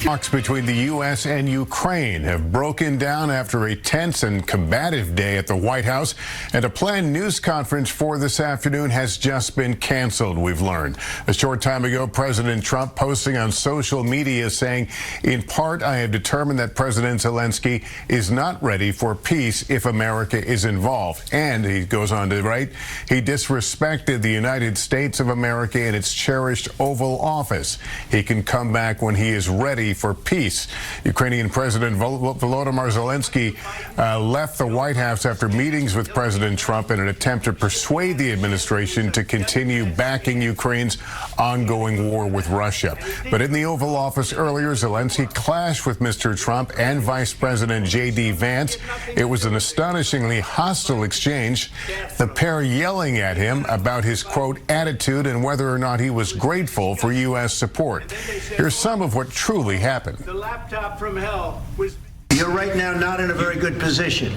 Talks between the U.S. and Ukraine have broken down after a tense and combative day at the White House, and a planned news conference for this afternoon has just been canceled, we've learned. A short time ago, President Trump posting on social media saying, in part, I have determined that President Zelenskyy is not ready for peace if America is involved. And he goes on to write, he disrespected the United States of America in its cherished Oval Office. He can come back when he is ready for peace. Ukrainian President Volodymyr Zelenskyy left the White House after meetings with President Trump in an attempt to persuade the administration to continue backing Ukraine's ongoing war with Russia. But in the Oval Office earlier, Zelenskyy clashed with Mr. Trump and Vice President Vance. It was an astonishingly hostile exchange, the pair yelling at him about his, quote, attitude and whether or not he was grateful for U.S. support. Here's some of what truly happened. The laptop from hell was... You're right now not in a very good position.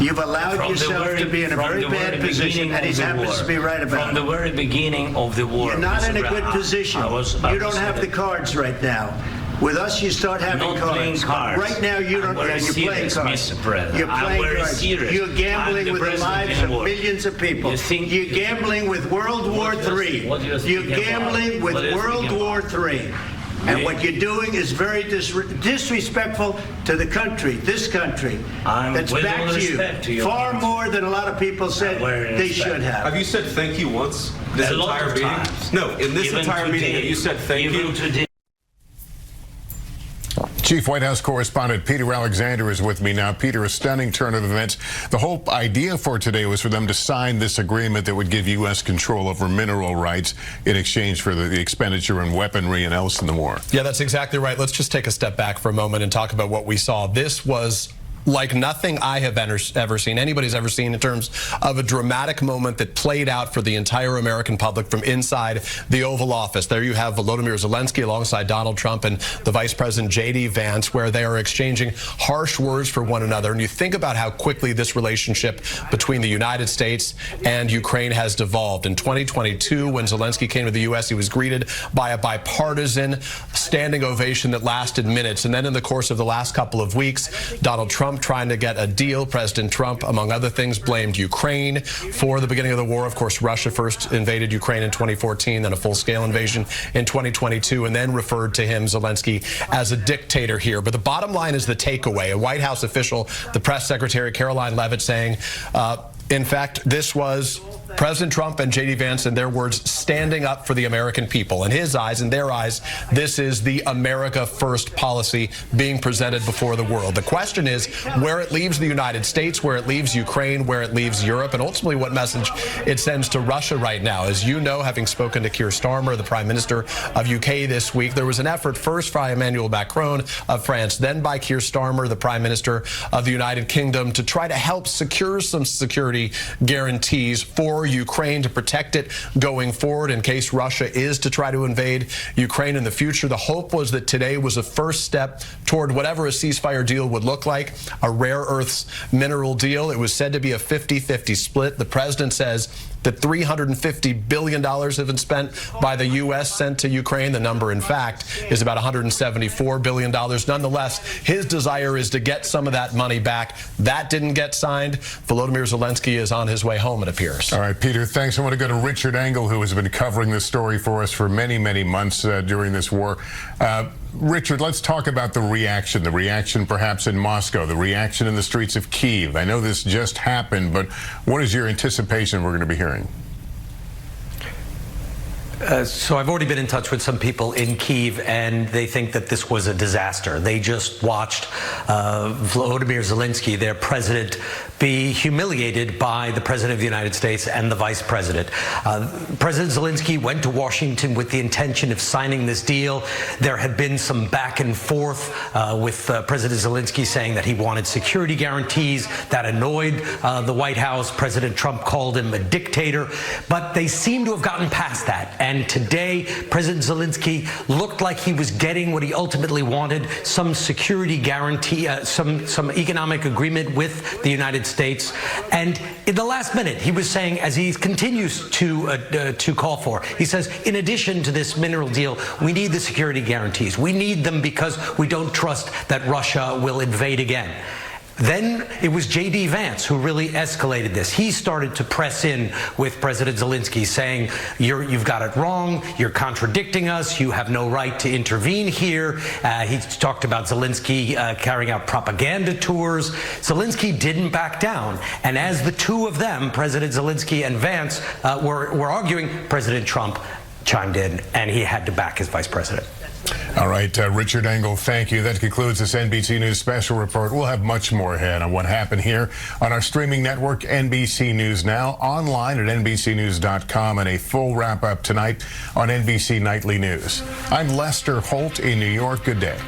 You've allowed yourself to be in a very bad position, and he happens to be right about it. From the very beginning of the war. You're not in a good position. You don't have the cards right now. With us, you start having cards. Right now, you don't. You're playing cards. You're playing cards. You're gambling with the lives of millions of people. You're gambling with World War III. You're gambling with World War III. And what you're doing is very disrespectful to the country, this country, that's backed you far more than a lot of people said they should have. Have you said thank you once this entire meeting? No, in this entire meeting, have you said thank you? Chief White House correspondent Peter Alexander is with me now. Peter, a stunning turn of events. The whole idea for today was for them to sign this agreement that would give U.S. control over mineral rights in exchange for the expenditure in weaponry and else in the war. Yeah, that's exactly right. Let's just take a step back for a moment and talk about what we saw. This was like nothing I have ever seen, anybody's ever seen, in terms of a dramatic moment that played out for the entire American public from inside the Oval Office. There you have Volodymyr Zelenskyy alongside Donald Trump and the Vice President J.D. Vance, where they are exchanging harsh words for one another. And you think about how quickly this relationship between the United States and Ukraine has devolved. In 2022, when Zelenskyy came to the U.S., he was greeted by a bipartisan standing ovation that lasted minutes. And then in the course of the last couple of weeks, Donald Trump trying to get a deal. President Trump, among other things, blamed Ukraine for the beginning of the war. Of course, Russia first invaded Ukraine in 2014, then a full-scale invasion in 2022, and then referred to him, Zelenskyy, as a dictator here. But the bottom line is the takeaway. A White House official, the press secretary, Caroline Leavitt, saying, in fact, this was President Trump and J.D. Vance, in their words, standing up for the American people. In his eyes, in their eyes, this is the America First policy being presented before the world. The question is where it leaves the United States, where it leaves Ukraine, where it leaves Europe, and ultimately what message it sends to Russia right now. As you know, having spoken to Keir Starmer, the Prime Minister of UK this week, there was an effort first by Emmanuel Macron of France, then by Keir Starmer, the Prime Minister of the United Kingdom, to try to help secure some security guarantees for Ukraine to protect it going forward in case Russia is to try to invade Ukraine in the future. The hope was that today was a first step toward whatever a ceasefire deal would look like, a rare earths mineral deal. It was said to be a 50-50 split. The president says that $350 billion have been spent by the U.S. sent to Ukraine. The number, in fact, is about $174 billion. Nonetheless, his desire is to get some of that money back. That didn't get signed. Volodymyr Zelenskyy is on his way home, it appears. All right, Peter, thanks. I want to go to Richard Engel, who has been covering this story for us for many, many months during this war. Richard, let's talk about the reaction perhaps in Moscow, the reaction in the streets of Kyiv. I know this just happened, but what is your anticipation we're going to be hearing? So I've already been in touch with some people in Kyiv, and they think that this was a disaster. They just watched Volodymyr Zelenskyy, their president, be humiliated by the President of the United States and the Vice President. President Zelenskyy went to Washington with the intention of signing this deal. There had been some back and forth with President Zelenskyy saying that he wanted security guarantees. That annoyed the White House. President Trump called him a dictator. But they seem to have gotten past that. And And today, President Zelenskyy looked like he was getting what he ultimately wanted, some security guarantee, some economic agreement with the United States. And in the last minute, he was saying, as he continues to call for, he says, in addition to this mineral deal, we need the security guarantees. We need them because we don't trust that Russia will invade again. Then it was J.D. Vance who really escalated this. He started to press in with President Zelenskyy, saying, you've got it wrong, you're contradicting us, you have no right to intervene here. He talked about Zelenskyy carrying out propaganda tours. Zelenskyy didn't back down. And as the two of them, President Zelenskyy and Vance, were arguing, President Trump chimed in, and he had to back his vice president. All right, Richard Engel, thank you. That concludes this NBC News special report. We'll have much more ahead on what happened here on our streaming network, NBC News Now, online at NBCnews.com, and a full wrap-up tonight on NBC Nightly News. I'm Lester Holt in New York. Good day.